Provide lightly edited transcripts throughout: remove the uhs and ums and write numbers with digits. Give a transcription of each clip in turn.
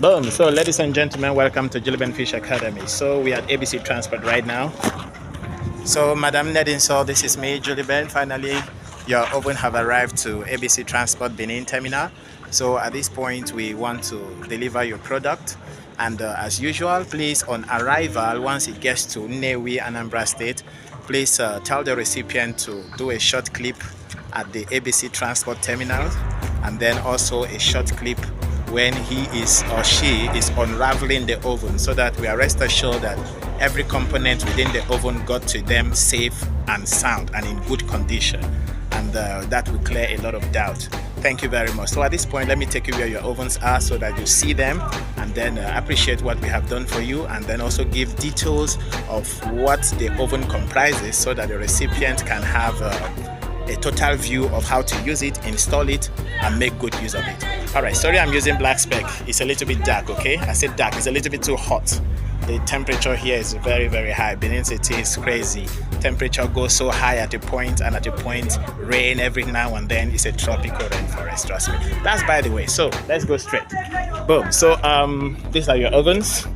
Boom. So, ladies and gentlemen, welcome to Julien Fish Academy. So, we are at ABC Transport right now. So, Madam Nedinso, this is me, Julien. Finally, your oven have arrived to ABC Transport Benin Terminal. So, at this point, we want to deliver your product. And as usual, please, on arrival, once it gets to NNEWI, Anambra State, please tell the recipient to do a short clip at the ABC Transport Terminal, and then also a short clip when he is or she is unraveling the oven, so that we are rest assured that every component within the oven got to them safe and sound and in good condition, and that will clear a lot of doubt. Thank you very much. So at this point, let me take you where your ovens are so that you see them, and then appreciate what we have done for you, and then also give details of what the oven comprises so that the recipient can have a total view of how to use it, install it, and make good use of it. All right, sorry I'm using black spec. It's a little bit dark, okay? I said dark, it's a little bit too hot. The temperature here is very, very high. Benin City is crazy. Temperature goes so high at a point, and at a point, rain every now and then. It's a tropical rainforest, trust me. That's by the way. So let's go straight. Boom. So these are your ovens.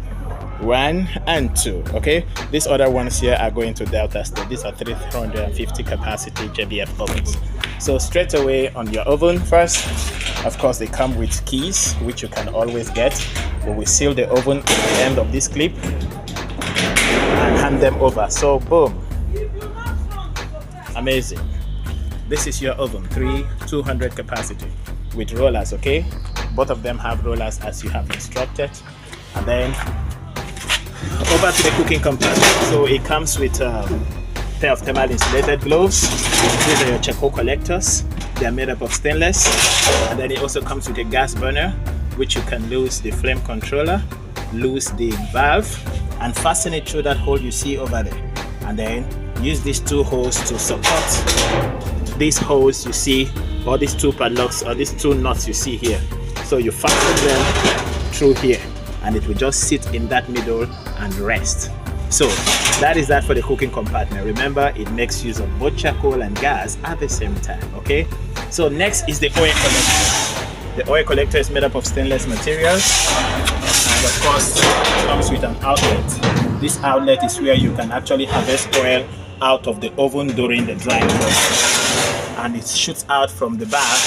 1 and 2. Okay, these other ones here are going to Delta State. These are 350 capacity JBF ovens. So straight away on your oven, first, of course, they come with keys, which you can always get. We will seal the oven at the end of this clip and hand them over. So boom, amazing. This is your oven, 200 capacity with rollers. Okay, both of them have rollers as you have instructed. And then over to the cooking compartment. So it comes with a pair of thermal insulated gloves. These are your charcoal collectors. They are made up of stainless. And then it also comes with a gas burner, which you can loose the flame controller, loose the valve, and fasten it through that hole you see over there. And then use these two holes to support these holes you see, or these two padlocks, or these two nuts you see here. So you fasten them through here, and it will just sit in that middle and rest. So that is that for the cooking compartment. Remember, it makes use of both charcoal and gas at the same time. Okay, so next is the oil collector. The oil collector is made up of stainless materials, and of course it comes with an outlet. This outlet is where you can actually harvest oil out of the oven during the drying process, and it shoots out from the back.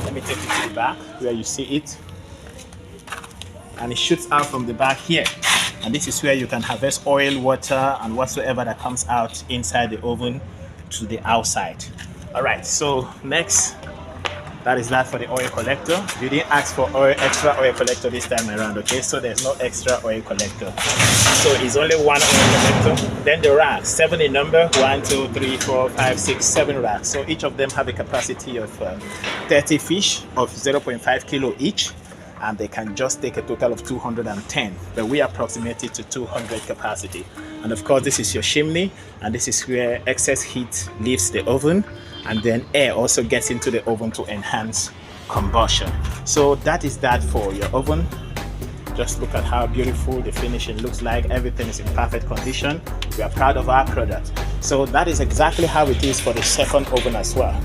Let me take you to the back where you see it. And it shoots out from the back here, and this is where you can harvest oil, water, and whatsoever that comes out inside the oven to the outside. All right, so next, that is that for the oil collector. You didn't ask for extra oil collector this time around, okay? So there's no extra oil collector, so it's only one oil collector. Then the racks, 7 in number, 1 2 3 4 5 6 7 racks. So each of them have a capacity of 30 fish of 0.5 kilo each, and they can just take a total of 210, but we approximate it to 200 capacity. And of course, this is your chimney, and this is where excess heat leaves the oven, and then air also gets into the oven to enhance combustion. So that is that for your oven. Just look at how beautiful the finishing looks like. Everything is in perfect condition. We are proud of our product. So that is exactly how it is for the second oven as well.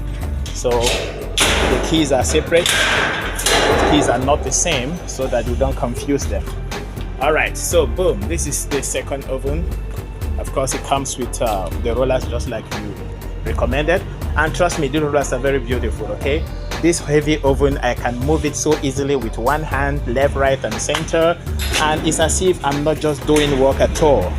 So the keys are separate. Keys are not the same, so that you don't confuse them. All right, so boom, this is the second oven. Of course, it comes with the rollers just like you recommended, and trust me, the rollers are very beautiful. Okay, this heavy oven, I can move it so easily with one hand, left, right, and center, and it's as if I'm not just doing work at all.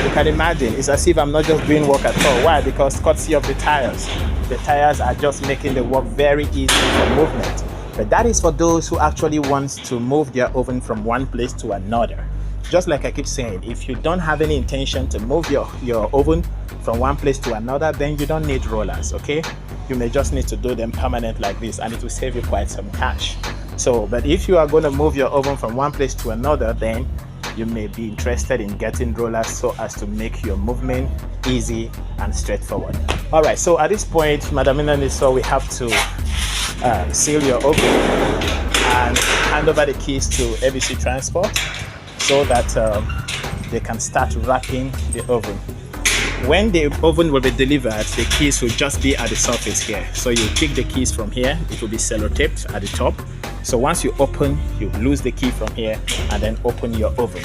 You can imagine, it's as if I'm not just doing work at all. Why? Because courtesy of the tires are just making the work very easy for movement. But that is for those who actually want to move their oven from one place to another. Just like I keep saying, if you don't have any intention to move your oven from one place to another, then you don't need rollers, okay? You may just need to do them permanent like this, and it will save you quite some cash. So, but if you are going to move your oven from one place to another, then you may be interested in getting rollers so as to make your movement easy and straightforward. All right, so at this point, Madam Inaniso, we have to seal your oven and hand over the keys to ABC Transport so that they can start wrapping the oven. when the oven will be delivered, the keys will just be at the surface here. So you pick the keys from here, it will be sellotaped at the top. So once you open, you lose the key from here and then open your oven.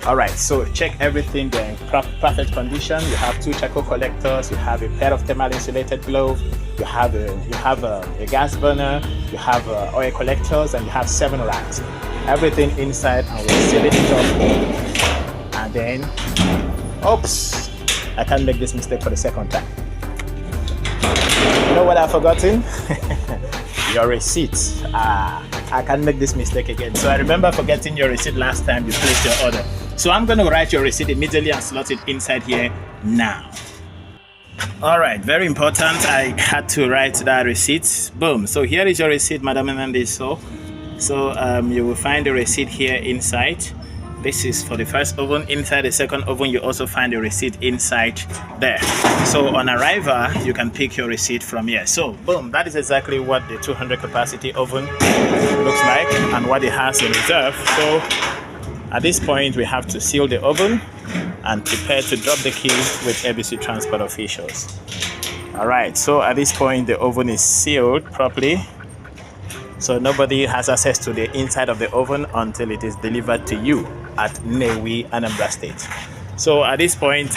Alright, so check everything there in perfect condition. You have 2 charcoal collectors, you have a pair of thermal insulated gloves, you have a gas burner, you have oil collectors, and you have 7 racks. Everything inside, and we'll seal it up. And then, oops, I can't make this mistake for the second time. You know what I've forgotten? Your receipt. I can't make this mistake again. So I remember forgetting your receipt last time you placed your order. So I'm going to write your receipt immediately and slot it inside here now. Alright, very important. I had to write that receipt. Boom. So here is your receipt, Madam Hernandez. So you will find the receipt here inside. This is for the first oven. Inside the second oven, you also find the receipt inside there. So on arrival, you can pick your receipt from here. So boom, that is exactly what the 200 capacity oven looks like and what it has in reserve. So at this point, we have to seal the oven and prepare to drop the key with ABC transport officials. All right, so at this point, the oven is sealed properly. So nobody has access to the inside of the oven until it is delivered to you at NNEWI, Anambra State. So at this point,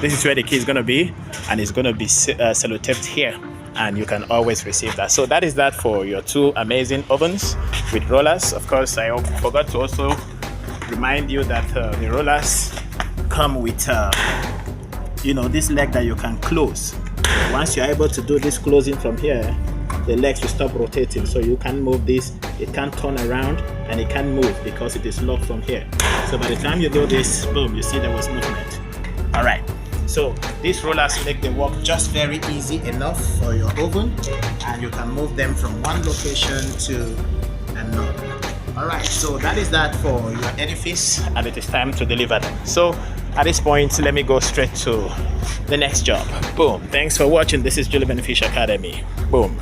this is where the key is going to be, and it's going to be sellotaped here, and you can always receive that. So that is that for your 2 amazing ovens with rollers. Of course, I forgot to also remind you that the rollers come with this leg that you can close. Once you're able to do this closing from here, the legs will stop rotating, so you can move this. It can't turn around and it can't move because it is locked from here. So by the time you do this, boom, you see there was movement. All right, so these rollers make the work just very easy enough for your oven, and you can move them from one location to another. All right, so that is that for your edifice, and it is time to deliver them. So at this point, let me go straight to the next job. Boom. Thanks for watching. This is Julie Beneficia Academy. Boom.